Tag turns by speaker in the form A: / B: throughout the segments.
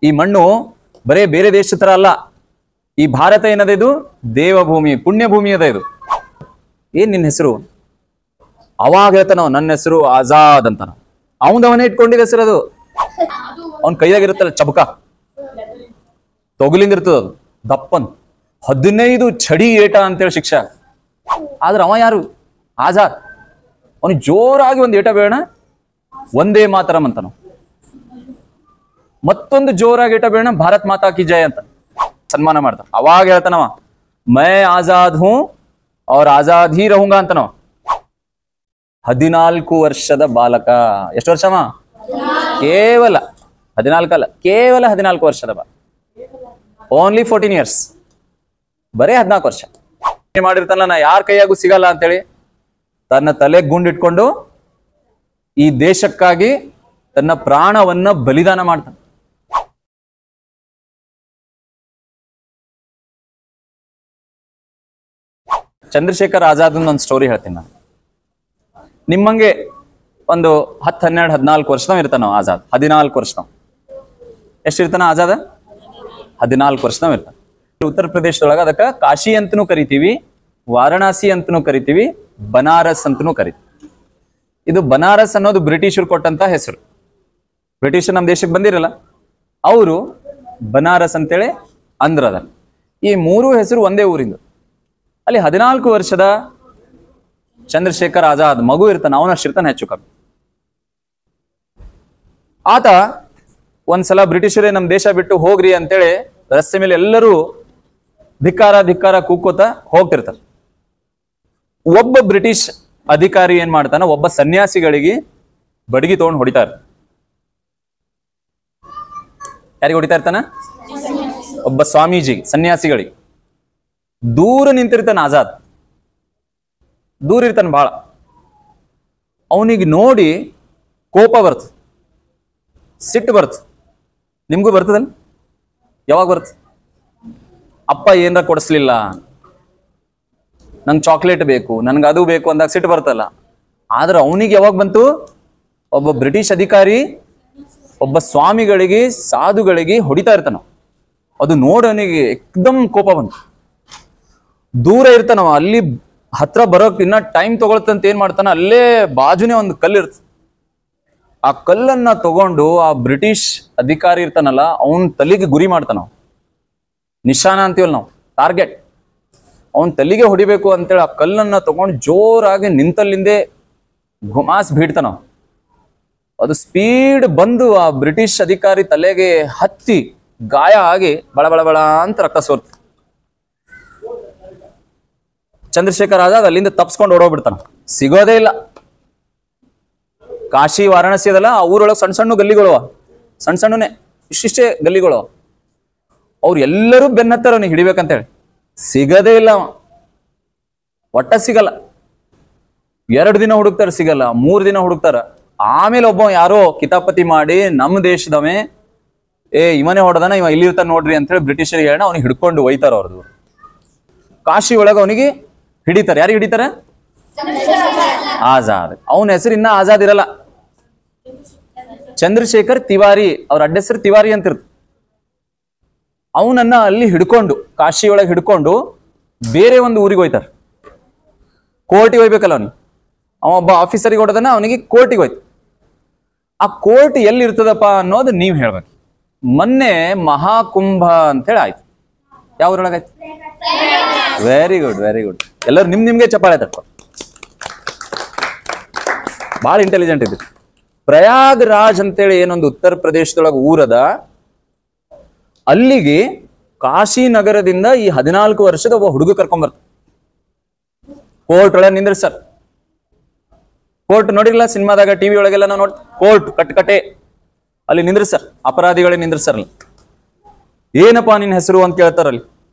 A: ಈ ಮಣ್ಣು ಬರೇ ಬೇರೆ ದೇಶ ತರ ಅಲ್ಲ. ಈ ಭಾರತ ಏನದ, ಇದು ದೇವಭೂಮಿ, ಪುಣ್ಯಭೂಮಿ ಅದ ಇದು. ಏನ್ ನಿನ್ನ ಹೆಸರು? ಅವಾಗ ಹೇಳ್ತಾನ ನನ್ನ ಹೆಸರು ಆಜಾದ್ ಅಂತಾನ. ಅವನೇ ಇಟ್ಕೊಂಡಿದ್ದ ಹೆಸರು ಅದು. ಅವನ್ ಕೈಯಾಗಿರುತ್ತಲ್ಲ ಚಬಕ, ತೊಗಲಿಂದ ಇರ್ತದ ಅದು ದಪ್ಪನ್, 15 ಛಡಿ ಏಟ ಅಂತೇಳಿ ಶಿಕ್ಷೆ. ಆದ್ರೆ ಅವ ಯಾರು? ಆಜಾದ್. ಅವನಿಗೆ ಜೋರಾಗಿ ಒಂದು ಏಟ ಬೇಡ, ಒಂದೇ ಮಾತರಂ ಅಂತಾನ. ಮತ್ತೊಂದು ಜೋರಾಗಿ ಏಟ ಬೇಡ, ಭಾರತ್ ಮಾತಾ ಕಿ ಜಯ ಅಂತ ಸನ್ಮಾನ ಮಾಡ್ತಾನ. ಅವಾಗ ಹೇಳ್ತಾನವ ಮೈ ಆಜಾದ್ ಹೂ ಅವ್ರ ಆಜಾದ್ ಹೀ ರಹುಂಗ ಅಂತನವ. 14 ವರ್ಷದ ಬಾಲಕ. ಎಷ್ಟು ವರ್ಷವ? ಕೇವಲ 14 ಅಲ್ಲ, ಕೇವಲ 14 ವರ್ಷದ ಬಾಲಕ. ಓನ್ಲಿ 14 years, ಬರೇ 14 ವರ್ಷ ಮಾಡಿರ್ತಾನಲ್ಲ, ನಾ ಯಾರ ಕೈಯಾಗೂ ಸಿಗಲ್ಲ ಅಂತೇಳಿ ತನ್ನ ತಲೆ ಗುಂಡಿಟ್ಕೊಂಡು ಈ ದೇಶಕ್ಕಾಗಿ ತನ್ನ ಪ್ರಾಣವನ್ನ ಬಲಿದಾನ ಮಾಡ್ತಾನೆ. ಚಂದ್ರಶೇಖರ್ ಆಜಾದ್ ಒಂದು ಸ್ಟೋರಿ ಹೇಳ್ತೀನಿ ನಾನು. ನಿಮ್ಮಂಗೆ ಒಂದು 10, 12, 14 ವರ್ಷದವ ಇರ್ತಾನ ಆಜಾದ್. 14 ವರ್ಷದವ. ಎಷ್ಟಿರ್ತಾನ ಆಜಾದ? 14 ವರ್ಷದವ ಇರ್ತಾನ. ಉತ್ತರ ಪ್ರದೇಶದೊಳಗ ಅದಕ್ಕೆ ಕಾಶಿ ಅಂತನೂ ಕರಿತೀವಿ, ವಾರಣಾಸಿ ಅಂತನೂ ಕರಿತೀವಿ, ಬನಾರಸ್ ಅಂತನೂ ಕರಿತೀವಿ. ಇದು ಬನಾರಸ್ ಅನ್ನೋದು ಬ್ರಿಟಿಷರು ಕೊಟ್ಟಂತ ಹೆಸರು. ಬ್ರಿಟಿಷರ್ ನಮ್ಮ ದೇಶಕ್ಕೆ ಬಂದಿರಲ್ಲ, ಅವರು ಬನಾರಸ್ ಅಂತೇಳಿ ಅಂದ್ರ ಅದ. ಈ 3 ಹೆಸರು ಒಂದೇ ಊರಿಂದ. ಅಲ್ಲಿ 14 ವರ್ಷದ ಚಂದ್ರಶೇಖರ್ ಆಜಾದ್ ಮಗು ಇರ್ತಾನ, ಅವನಷ್ಟಿರ್ತಾನೆ ಹೆಚ್ಚು ಕಮ್ಮಿ. ಆತ ಒಂದ್ಸಲ ಬ್ರಿಟಿಷರೇ ನಮ್ಮ ದೇಶ ಬಿಟ್ಟು ಹೋಗ್ರಿ ಅಂತೇಳಿ ರಸ್ತೆ ಮೇಲೆ ಎಲ್ಲರೂ ಧಿಕ್ಕಾರ ಧಿಕ್ಕಾರ ಕೂಕೋತ ಹೋಗ್ತಿರ್ತಾರೆ. ಒಬ್ಬ ಬ್ರಿಟಿಷ್ ಅಧಿಕಾರಿ ಏನ್ ಮಾಡ್ತಾನ, ಒಬ್ಬ ಸನ್ಯಾಸಿಗಳಿಗೆ ಬಡಗಿ ತಗೊಂಡು ಹೊಡಿತಾರ. ಯಾರಿಗೆ ಹೊಡಿತಾ ಇರ್ತಾನ? ಒಬ್ಬ ಸ್ವಾಮೀಜಿ, ಸನ್ಯಾಸಿಗಳಿಗೆ. ದೂರ ನಿಂತಿರ್ತಾನ ಆಜಾದ್, ದೂರ ಇರ್ತಾನ ಬಾಳ. ಅವನಿಗೆ ನೋಡಿ ಕೋಪ ಬರ್ತ, ಸಿಟ್ಟು ಬರ್ತ. ನಿಮ್ಗೂ ಬರ್ತದಲ್ಲ? ಯಾವಾಗ ಬರ್ತ? ಅಪ್ಪ ಏನಾರ ಕೊಡಿಸ್ಲಿಲ್ಲ, ನಂಗೆ ಚಾಕ್ಲೇಟ್ ಬೇಕು, ನನ್ಗೆ ಅದು ಬೇಕು ಅಂದಾಗ ಸಿಟ್ಟು ಬರ್ತಲ್ಲ. ಆದ್ರೆ ಅವನಿಗೆ ಯಾವಾಗ ಬಂತು? ಒಬ್ಬ ಬ್ರಿಟಿಷ್ ಅಧಿಕಾರಿ ಒಬ್ಬ ಸ್ವಾಮಿಗಳಿಗೆ, ಸಾಧುಗಳಿಗೆ ಹೊಡಿತಾ ಇರ್ತಾನ. ಅದು ನೋಡಿ ಅವನಿಗೆ ಏಕ್ದಮ್ ಕೋಪ ಬಂತು. ದೂರ ಇರ್ತಾನವ, ಅಲ್ಲಿ ಹತ್ರ ಬರೋಕ್ ಇನ್ನ ಟೈಮ್ ತಗೊಳ್ತಂತ ಏನ್ ಮಾಡ್ತಾನ, ಅಲ್ಲೇ ಬಾಜುನೇ ಒಂದು ಕಲ್ಲು ಇರ್ತದೆ. ಆ ಕಲ್ಲನ್ನ ತಗೊಂಡು ಆ ಬ್ರಿಟಿಷ್ ಅಧಿಕಾರಿ ಇರ್ತಾನಲ್ಲ, ಅವನ್ ತಲೆಗೆ ಗುರಿ ಮಾಡ್ತಾನ. ನಿಶಾನ ಅಂತೀವಲ್ಲ ನಾವು, ಟಾರ್ಗೆಟ್. ಅವನ್ ತಲೆಗೆ ಹೊಡಿಬೇಕು ಅಂತೇಳಿ ಆ ಕಲ್ಲನ್ನ ತಗೊಂಡು ಜೋರಾಗಿ ನಿಂತಲ್ಲಿಂದೆ ಗುಮಾಸ್ ಬೀಡ್ತಾನ. ಅದು ಸ್ಪೀಡ್ ಬಂದು ಆ ಬ್ರಿಟಿಷ್ ಅಧಿಕಾರಿ ತಲೆಗೆ ಹತ್ತಿ ಗಾಯ ಆಗಿ ಬಳ ಬಳ ಬಳ ಅಂತ ರಕ್ತ ಸೋರ್ತ. ಚಂದ್ರಶೇಖರ್ ಆಜಾದ್ ಅಲ್ಲಿಂದ ತಪ್ಸ್ಕೊಂಡು ಓಡೋಗ್ಬಿಡ್ತಾನ, ಸಿಗೋದೇ ಇಲ್ಲ. ಕಾಶಿ ವಾರಾಣಸಿ ಅದಲ್ಲ, ಆ ಊರೊಳಗೆ ಸಣ್ಣ ಸಣ್ಣ ಗಲ್ಲಿಗಳು, ಸಣ್ಣ ಸಣ್ಣನೇ ಇಷ್ಟಿಷ್ಟೇ ಗಲ್ಲಿಗಳು. ಅವ್ರು ಎಲ್ಲರೂ ಬೆನ್ನತ್ತಾರ ಅವನಿಗೆ ಹಿಡಿಬೇಕಂತೇಳಿ, ಸಿಗದೇ ಇಲ್ಲ. ಒಟ್ಟ ಸಿಗಲ್ಲ. 2 ದಿನ ಹುಡುಕ್ತಾರ, ಸಿಗಲ್ಲ. 3 ದಿನ ಹುಡುಕ್ತಾರ. ಆಮೇಲೆ ಒಬ್ಬ ಯಾರೋ ಕಿತಾಪತಿ ಮಾಡಿ ನಮ್ಮ ದೇಶದವೇ, ಇವನೇ ಹೊಡೆದಾನ, ಇವ ಇಲ್ಲಿರ್ತಾನ ನೋಡ್ರಿ ಅಂತೇಳಿ ಬ್ರಿಟಿಷರಿಗೆ ಹೇಳ ಅವ್ನಿಗೆ ಹಿಡ್ಕೊಂಡು ಒಯ್ತಾರ. ಅವ್ರದ್ದು ಕಾಶಿ ಒಳಗ ಅವನಿಗೆ ಹಿಡಿತಾರೆ. ಯಾರಿಗೆ ಹಿಡಿತಾರೆ? ಆಜಾದ್. ಅವನ ಹೆಸರು ಇನ್ನ ಆಜಾದ್ ಇರಲ್ಲ, ಚಂದ್ರಶೇಖರ್ ತಿವಾರಿ. ಅವ್ರ ಅಡ್ಡ ಹೆಸರು ತಿವಾರಿ ಅಂತ ಇರ್ತ. ಅವನನ್ನ ಅಲ್ಲಿ ಹಿಡ್ಕೊಂಡು, ಕಾಶಿ ಒಳಗೆ ಹಿಡ್ಕೊಂಡು ಬೇರೆ ಒಂದು ಊರಿಗೆ ಹೋಯ್ತಾರ. ಕೋರ್ಟಿಗೆ ಹೋಗ್ಬೇಕಲ್ಲ ಅವನಿಗೆ. ಅವ ಒಬ್ಬ ಆಫೀಸರಿಗೆ ಹೊಡೆದನ, ಅವನಿಗೆ ಕೋರ್ಟಿಗೆ ಹೋಯ್ತು. ಆ ಕೋರ್ಟ್ ಎಲ್ಲಿ ಇರ್ತದಪ್ಪ ಅನ್ನೋದು ನೀವ್ ಹೇಳ್ಬೇಕು. ಮೊನ್ನೆ ಮಹಾಕುಂಭ ಅಂತೇಳಿ ಆಯ್ತು. ಯಾವ ಊರೊಳಗಾಯ್ತು? Very good, very good. ಎಲ್ಲರೂ ನಿಮ್ಗೆ ಚಪ್ಪಾಳೆ ತಟ್ಕೊ. ಬಹಳ ಇಂಟೆಲಿಜೆಂಟ್ ಇದ್ರಿ. ಪ್ರಯಾಗ್ರಾಜ್ ಅಂತೇಳಿ ಏನೊಂದು ಉತ್ತರ ಪ್ರದೇಶದೊಳಗೆ ಊರದ, ಅಲ್ಲಿಗೆ ಕಾಶಿ ನಗರದಿಂದ ಈ 14 ವರ್ಷದ ಒಬ್ಬ ಹುಡುಗ ಕರ್ಕೊಂಡ್ ಕೋರ್ಟ್ ಒಳಗೆ ನಿಂದ್ರಿಸ್ತಾರ. ಕೋರ್ಟ್ ನೋಡಿಲ್ಲ ಸಿನಿಮಾದಾಗ, ಟಿವಿ ಒಳಗೆಲ್ಲ ನಾವು ನೋಡಿ, ಕೋರ್ಟ್ ಕಟ್ಟಕಟೆ ಅಲ್ಲಿ ನಿಂದ್ರಿಸ್ತಾರ, ಅಪರಾಧಿಗಳೇ ನಿಂದ್ರಿಸ್ತಾರಲ್ಲ. ಏನಪ್ಪಾ ನಿನ್ನ ಹೆಸರು ಅಂತ ಕೇಳ್ತಾರಲ್ಲಿ,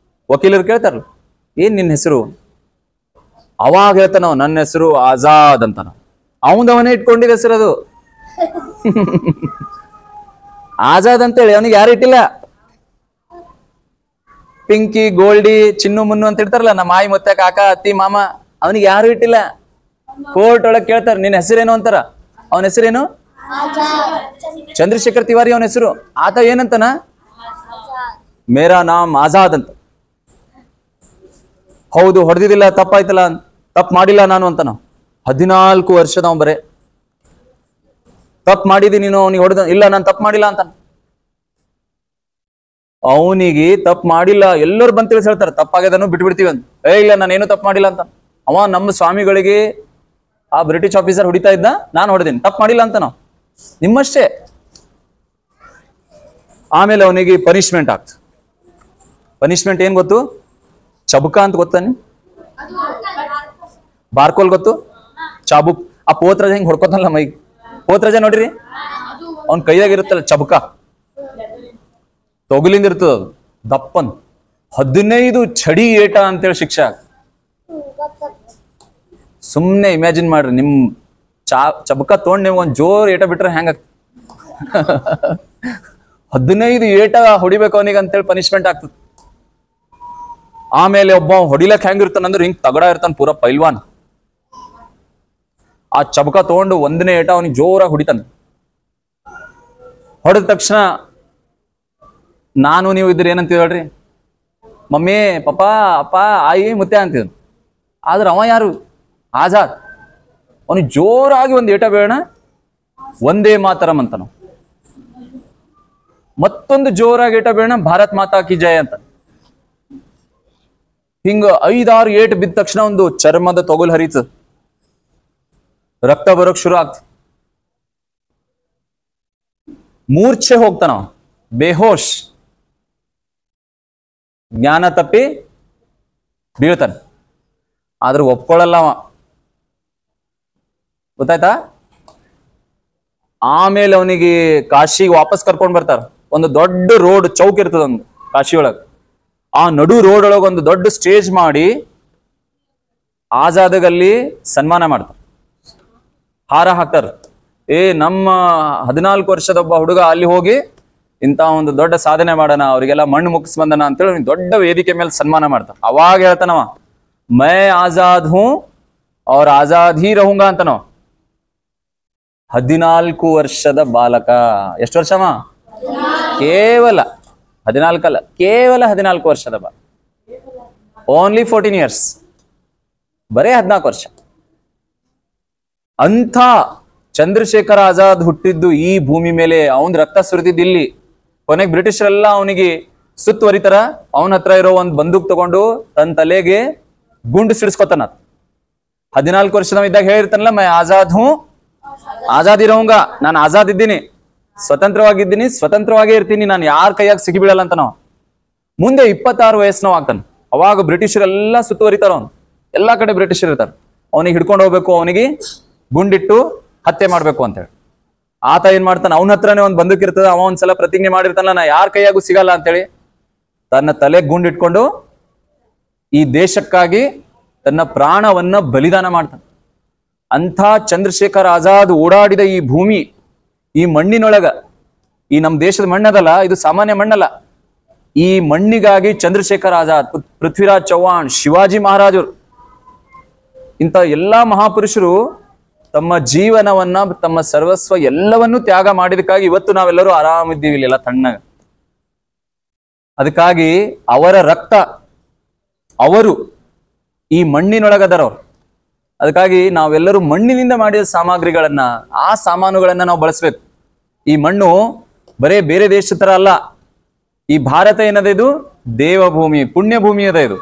A: ವಕೀಲರು ಕೇಳ್ತಾರಲ್ಲ, ಏನ್ ನಿನ್ನ ಹೆಸರು? ಅವಾಗ ಹೇಳ್ತಾನ ನನ್ನ ಹೆಸರು ಆಜಾದ್ ಅಂತಾನ. ಅವನೇ ಇಟ್ಕೊಂಡಿದ್ದ ಹೆಸರು ಅದು. ಆಜಾದ್ ಅಂತೇಳಿ ಅವನಿಗೆ ಯಾರು ಇಟ್ಟಿಲ್ಲ. ಪಿಂಕಿ, ಗೋಲ್ಡಿ, ಚಿನ್ನು, ಮುನ್ನು ಅಂತ ಇರ್ತಾರಲ್ಲ, ನಮ್ಮ ಆಯಿ, ಮುತ್ತ, ಕಾಕ, ಅತ್ತಿ, ಮಾಮ, ಅವನಿಗೆ ಯಾರು ಇಟ್ಟಿಲ್ಲ. ಕೋರ್ಟ್ ಒಳಗೆ ಕೇಳ್ತಾರ ನಿನ್ನ ಹೆಸರೇನು ಅಂತಾರ. ಅವನ ಹೆಸರೇನು? ಚಂದ್ರಶೇಖರ್ ತಿವಾರಿ ಅವನ ಹೆಸರು. ಆತ ಏನಂತಾನ, ಮೇರಾ ನಾಮ್ ಆಜಾದ್ ಅಂತ. ಹೌದು, ಹೊಡೆದಿದ್ದಿಲ್ಲ, ತಪ್ಪಾಯ್ತಲ್ಲ, ತಪ್ಪು ಮಾಡಿಲ್ಲ ನಾನು ಅಂತ ನಾವು 14 ವರ್ಷದ ನಾವು ಬರೇ ತಪ್ಪು ಮಾಡಿದಿ ನೀನು, ಅವನಿಗೆ ಹೊಡೆದ ಇಲ್ಲ ನಾನು ತಪ್ಪು ಮಾಡಿಲ್ಲ ಅಂತ. ಅವನಿಗೆ ತಪ್ಪು ಮಾಡಿಲ್ಲ, ಎಲ್ಲರೂ ಬಂದು ತಿಳಿಸಿ ಹೇಳ್ತಾರೆ ತಪ್ಪಾಗ್ಯದನ್ನು ಬಿಟ್ಬಿಡ್ತೀವಿ ಅಂತ. ಇಲ್ಲ ನಾನೇನು ತಪ್ಪು ಮಾಡಿಲ್ಲ ಅಂತ. ಅವ ನಮ್ಮ ಸ್ವಾಮಿಗಳಿಗೆ ಆ ಬ್ರಿಟಿಷ್ ಆಫೀಸರ್ ಹೊಡಿತಾ ಇದ್ದ, ನಾನು ಹೊಡೆದೀನಿ, ತಪ್ಪು ಮಾಡಿಲ್ಲ ಅಂತ ನಾವು ನಿಮ್ಮಷ್ಟೇ. ಆಮೇಲೆ ಅವನಿಗೆ ಪನಿಷ್ಮೆಂಟ್ ಆಗ್ತದೆ. ಪನಿಷ್ಮೆಂಟ್ ಏನ್ ಗೊತ್ತು? ಚಬುಕ ಅಂತ ಗೊತ್ತಾನೆ? ಬಾರ್ಕೋಲ್ ಗೊತ್ತು? ಚಾಬುಕ್. ಆ ಪೋತ್ರಜ ಹಿಂಗ್ ಹೊಡ್ಕೋತಲ್ಲ ಮೈ, ಪೋತ್ರಜ ನೋಡ್ರಿ, ಅವನ್ ಕೈಯಾಗ ಇರುತ್ತಲ್ಲ ಚಬುಕ, ತೊಗಲಿಂದ ಇರ್ತದ ಅದು ದಪ್ಪನ್. 15 ಛಡಿ ಏಟ ಅಂತೇಳಿ ಶಿಕ್ಷೆ. ಸುಮ್ನೆ ಇಮ್ಯಾಜಿನ್ ಮಾಡ್ರಿ, ನಿಮ್ ಚಬುಕ ತೊಗೊಂಡ್ ನೀವು ಒಂದ್ ಜೋರ್ ಏಟ ಬಿಟ್ರೆ ಹೆಂಗ 15 ಏಟ ಹೊಡಿಬೇಕು ಅವನಿಗೆ ಅಂತೇಳಿ ಪನಿಷ್ಮೆಂಟ್ ಆಗ್ತದೆ. ಆಮೇಲೆ ಒಬ್ಬ ಹೊಡಿಲಕ್ ಹೆಂಗಿರ್ತಾನಂದ್ರೆ ಹಿಂಗ್ ತಗಡ ಇರ್ತಾನ ಪೂರಾ ಪೈಲ್ವಾನ್. ಆ ಚಬಕ ತಗೊಂಡು 1ನೇ ಏಟ ಅವನಿಗೆ ಜೋರಾಗಿ ಹೊಡಿತಾನೆ. ಹೊಡೆದ ತಕ್ಷಣ ನಾನು ನೀವು ಇದ್ರೆ ಏನಂತೀವಿ ಹೇಳ್ರಿ? ಮಮ್ಮಿ, ಪಪ್ಪ, ಅಪ್ಪ, ಆಯಿ, ಮುತ್ತೆ ಅಂತಿದ್. ಆದ್ರೆ ಅವ ಯಾರು? ಆಜಾದ್. ಅವನಿಗೆ ಜೋರಾಗಿ ಒಂದು ಏಟ ಬೇಡ, ಒಂದೇ ಮಾತರಂ ಅಂತ ನಾವು. ಮತ್ತೊಂದು ಜೋರಾಗಿ ಏಟ ಬೇಡ, ಭಾರತ್ ಮಾತಾ ಕಿ ಜಯ ಅಂತ. ಹಿಂಗ 5-6 ಏಟ್ ಬಿದ್ದ ತಕ್ಷಣ ಒಂದು ಚರ್ಮದ ತೊಗಲ್ ಹರಿತ, ರಕ್ತ ಬರೋಕ್ ಶುರು ಆಗ್ತದೆ. ಮೂರ್ಛೆ ಹೋಗ್ತಾನ, ಬೇಹೋಶ್, ಜ್ಞಾನ ತಪ್ಪಿ ಬೀಳ್ತಾನೆ. ಆದ್ರೂ ಒಪ್ಕೊಳ್ಳಲ್ಲ ಅವ, ಗೊತ್ತಾಯ್ತಾ? ಆಮೇಲೆ ಅವನಿಗೆ ಕಾಶಿಗೆ ವಾಪಸ್ ಕರ್ಕೊಂಡ್ ಬರ್ತಾರ. ಒಂದು ದೊಡ್ಡ ರೋಡ್ ಚೌಕ್ ಇರ್ತದ ಒಂದು ಕಾಶಿ ಒಳಗ. ಆ ನಡು ರೋಡ್ ಒಳಗ ಒಂದು ದೊಡ್ಡ ಸ್ಟೇಜ್ ಮಾಡಿ ಆಜಾದಗಲ್ಲಿ ಸನ್ಮಾನ ಮಾಡ್ತಾರ, ಹಾರ ಹಾಕ್ತಾರ. ನಮ್ಮ 14 ವರ್ಷದ ಒಬ್ಬ ಹುಡುಗ ಅಲ್ಲಿ ಹೋಗಿ ಇಂತ ಒಂದು ದೊಡ್ಡ ಸಾಧನೆ ಮಾಡೋಣ, ಅವರಿಗೆಲ್ಲ ಮಣ್ಣು ಮುಗಿಸ್ ಬಂದನ ಅಂತೇಳಿ ದೊಡ್ಡ ವೇದಿಕೆ ಮೇಲೆ ಸನ್ಮಾನ ಮಾಡ್ತಾರ. ಅವಾಗ ಹೇಳ್ತಾನವ, ಮೈ ಆಜಾದ್ ಹೂ ಅವ್ರ ಆಜಾದ್ ಹೀ ರಹುಂಗ ಅಂತನವ. 14 ವರ್ಷದ ಬಾಲಕ. ಎಷ್ಟು ವರ್ಷವ? ಕೇವಲ 14 ಅಲ್ಲ, ಕೇವಲ 14 ವರ್ಷದ ಬಾಲಕ. ಓನ್ಲಿ 14 ಇಯರ್ಸ್, ಬರೇ 14 ವರ್ಷ. ಅಂಥ ಚಂದ್ರಶೇಖರ ಆಜಾದ್ ಹುಟ್ಟಿದ್ದು ಈ ಭೂಮಿ ಮೇಲೆ, ಅವನ್ ರಕ್ತ ಸುರಿದಿದ್ದು ಇಲ್ಲಿ. ಕೊನೆಗೆ ಬ್ರಿಟಿಷರೆಲ್ಲ ಅವನಿಗೆ ಸುತ್ತುವರಿತಾರ. ಅವನ ಹತ್ರ ಇರೋ ಒಂದು ಬಂದೂಕ್ ತಗೊಂಡು ತನ್ನ ತಲೆಗೆ ಗುಂಡು ಸಿಡಿಸ್ಕೊತಾನ. 14 ವರ್ಷದವ ಇದ್ದಾಗ ಹೇಳಿರ್ತಾನಲ್ಲ, ಮೈ ಆಜಾದ್ ಹೂ ಆಜಾದ್ ಇರೋಂಗ, ನಾನು ಆಜಾದ್ ಇದ್ದೀನಿ, ಸ್ವತಂತ್ರವಾಗಿದ್ದೀನಿ, ಸ್ವತಂತ್ರವಾಗೇ ಇರ್ತೀನಿ, ನಾನು ಯಾರ ಕೈಯಾಗ ಸಿಗಿಬೀಳಲ್ಲ ಅಂತ ನಾವು. ಮುಂದೆ 26 ವಯಸ್ಸಿನವ ಆಗ್ತಾನೆ. ಅವಾಗ ಬ್ರಿಟಿಷರೆಲ್ಲ ಸುತ್ತುವರಿತಾರ. ಅವನು ಎಲ್ಲಾ ಕಡೆ ಬ್ರಿಟಿಷರ್ ಇರ್ತಾರೆ. ಅವನಿಗೆ ಹಿಡ್ಕೊಂಡು ಹೋಗ್ಬೇಕು, ಅವನಿಗೆ ಗುಂಡಿಟ್ಟು ಹತ್ಯೆ ಮಾಡ್ಬೇಕು ಅಂತ ಹೇಳಿ. ಆತ ಏನ್ ಮಾಡ್ತಾನೆ, ಅವನ ಹತ್ರನೇ ಒಂದು ಬಂದೂಕ್ ಇರ್ತದೆ. ಅವ ಒಂದ್ಸಲ ಪ್ರತಿಜ್ಞೆ ಮಾಡಿರ್ತಾನಲ್ಲ, ನಾ ಯಾರ ಕೈಯಾಗೂ ಸಿಗಲ್ಲ ಅಂತೇಳಿ ತನ್ನ ತಲೆ ಗುಂಡಿಟ್ಕೊಂಡು ಈ ದೇಶಕ್ಕಾಗಿ ತನ್ನ ಪ್ರಾಣವನ್ನ ಬಲಿದಾನ ಮಾಡ್ತಾನೆ. ಅಂಥ ಚಂದ್ರಶೇಖರ್ ಆಜಾದ್ ಓಡಾಡಿದ ಈ ಭೂಮಿ, ಈ ಮಣ್ಣಿನೊಳಗ, ಈ ನಮ್ಮ ದೇಶದ ಮಣ್ಣದಲ್ಲ, ಇದು ಸಾಮಾನ್ಯ ಮಣ್ಣಲ್ಲ. ಈ ಮಣ್ಣಿಗಾಗಿ ಚಂದ್ರಶೇಖರ್ ಆಜಾದ್, ಪೃಥ್ವಿರಾಜ್ ಚೌಹಾಣ್, ಶಿವಾಜಿ ಮಹಾರಾಜರು, ಇಂಥ ಎಲ್ಲಾ ಮಹಾಪುರುಷರು ತಮ್ಮ ಜೀವನವನ್ನ, ತಮ್ಮ ಸರ್ವಸ್ವ ಎಲ್ಲವನ್ನೂ ತ್ಯಾಗ ಮಾಡಿದಕ್ಕಾಗಿ ಇವತ್ತು ನಾವೆಲ್ಲರೂ ಆರಾಮಿದ್ದೀವಿ ಇಲ್ಲೆಲ್ಲ ತಣ್ಣಗ. ಅದಕ್ಕಾಗಿ ಅವರ ರಕ್ತ, ಅವರು ಈ ಮಣ್ಣಿನೊಳಗದರವ್ರು. ಅದಕ್ಕಾಗಿ ನಾವೆಲ್ಲರೂ ಮಣ್ಣಿನಿಂದ ಮಾಡಿದ ಸಾಮಗ್ರಿಗಳನ್ನ, ಆ ಸಾಮಾನುಗಳನ್ನ ನಾವು ಬಳಸ್ಬೇಕು. ಈ ಮಣ್ಣು ಬರೇ ಬೇರೆ ದೇಶದ ತರ ಅಲ್ಲ. ಈ ಭಾರತ ಏನದ, ಇದು ದೇವಭೂಮಿ, ಪುಣ್ಯ ಭೂಮಿ ಅದ ಇದು.